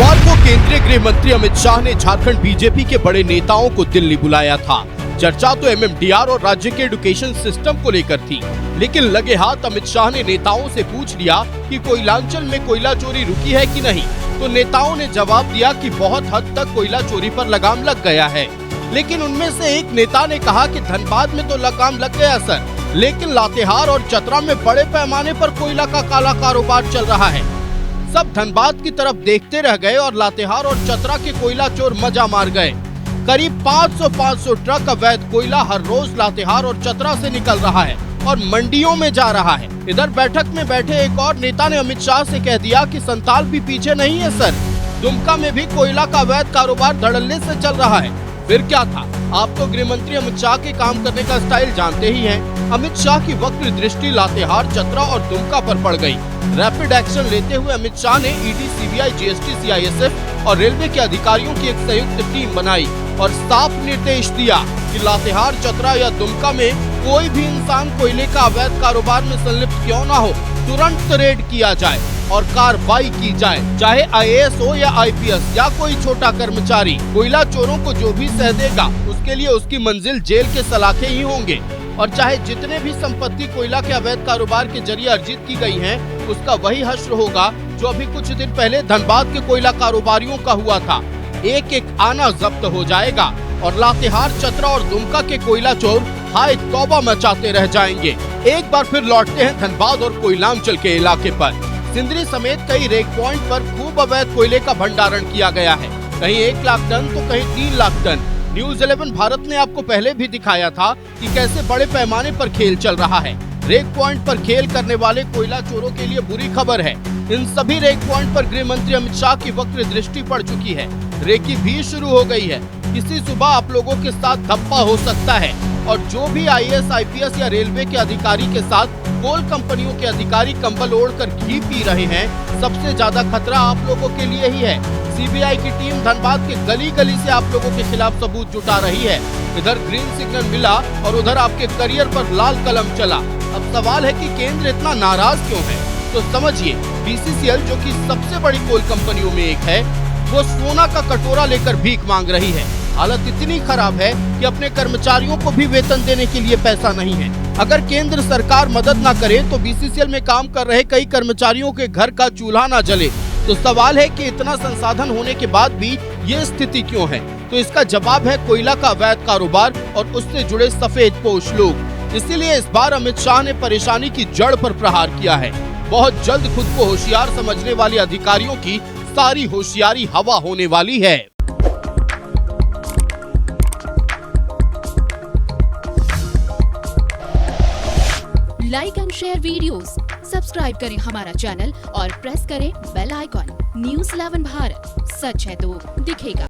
सोमवार को केंद्रीय गृह मंत्री अमित शाह ने झारखंड बीजेपी के बड़े नेताओं को दिल्ली बुलाया था। चर्चा तो एमएमडीआर और राज्य के एजुकेशन सिस्टम को लेकर थी, लेकिन लगे हाथ अमित शाह ने नेताओं से पूछ लिया कि कोयलांचल में कोयला चोरी रुकी है कि नहीं, तो नेताओं ने जवाब दिया कि बहुत हद तक कोयला चोरी पर लगाम लग गया है। लेकिन उनमें से एक नेता ने कहा कि धनबाद में तो लगाम लग गया सर, लेकिन लातेहार और चतरा में बड़े पैमाने पर कोयला का काला कारोबार चल रहा है। सब धनबाद की तरफ देखते रह गए और लातेहार और चतरा के कोयला चोर मजा मार गए। करीब 500 ट्रक अवैध कोयला हर रोज लातेहार और चतरा से निकल रहा है और मंडियों में जा रहा है। इधर बैठक में बैठे एक और नेता ने अमित शाह से कह दिया कि संताल भी पीछे नहीं है सर, दुमका में भी कोयला का अवैध कारोबार धड़ल्ले से चल रहा है। फिर क्या था, आप तो गृह मंत्री अमित शाह के काम करने का स्टाइल जानते ही हैं। अमित शाह की वक्र दृष्टि लातेहार, चतरा और दुमका पर पड़ गई। रैपिड एक्शन लेते हुए अमित शाह ने ईडी, सीबीआई, जीएसटी, सीआईएसएफ और रेलवे के अधिकारियों की एक संयुक्त टीम बनाई और साफ निर्देश दिया कि लातेहार, चतरा या दुमका में कोई भी इंसान कोयले का अवैध कारोबार में संलिप्त क्यों न हो, तुरंत रेड किया जाए और कार्रवाई की जाए। चाहे आईएएस हो या आईपीएस या कोई छोटा कर्मचारी, कोयला चोरों को जो भी सह देगा उसके लिए उसकी मंजिल जेल के सलाखे ही होंगे। और चाहे जितने भी संपत्ति कोयला के अवैध कारोबार के जरिए अर्जित की गई है, उसका वही हश्र होगा जो अभी कुछ दिन पहले धनबाद के कोयला कारोबारियों का हुआ था। एक एक आना जब्त हो जाएगा और लातेहार, चतरा और दुमका के कोयला चोर हाय तौबा मचाते रह जाएंगे। एक बार फिर लौटते हैं धनबाद और कोयलांचल के इलाके पर। सिंदरी समेत कई रेक पॉइंट पर खूब अवैध कोयले का भंडारण किया गया है। कहीं 1 लाख टन तो कहीं 3 लाख टन। न्यूज 11 भारत ने आपको पहले भी दिखाया था कि कैसे बड़े पैमाने पर खेल चल रहा है। रेक पॉइंट पर खेल करने वाले कोयला चोरों के लिए बुरी खबर है। इन सभी रेक पॉइंट पर गृह मंत्री अमित शाह की वक्र दृष्टि पड़ चुकी है। रेकी भी शुरू हो गई है। किसी सुबह आप लोगों के साथ धप्पा हो सकता है और जो भी आईएएस, आईपीएस या रेलवे के अधिकारी के साथ कोल कंपनियों के अधिकारी कंबल ओढ़कर घी पी रहे हैं, सबसे ज्यादा खतरा आप लोगों के लिए ही है। सीबीआई की टीम धनबाद के गली गली से आप लोगों के खिलाफ सबूत जुटा रही है। इधर ग्रीन सिग्नल मिला और उधर आपके करियर पर लाल कलम चला। अब सवाल है कि केंद्र इतना नाराज क्यों है? तो समझिए, बीसीसीएल जो कि सबसे बड़ी कोल कंपनियों में एक है, वो सोना का कटोरा लेकर भीख मांग रही है। हालत इतनी खराब है कि अपने कर्मचारियों को भी वेतन देने के लिए पैसा नहीं है। अगर केंद्र सरकार मदद न करे तो बीसीसीएल में काम कर रहे कई कर्मचारियों के घर का चूल्हा न जले। तो सवाल है कि इतना संसाधन होने के बाद भी ये स्थिति क्यों है? तो इसका जवाब है कोयला का अवैध कारोबार और उससे जुड़े सफेद पोश लोग। इसीलिए इस बार अमित शाह ने परेशानी की जड़ पर प्रहार किया है। बहुत जल्द खुद को होशियार समझने वाले अधिकारियों की सारी होशियारी हवा होने वाली है। Like and share videos, subscribe करें हमारा चैनल और प्रेस करें बेल आइकॉन। न्यूज़ 11 भारत, सच है तो दिखेगा।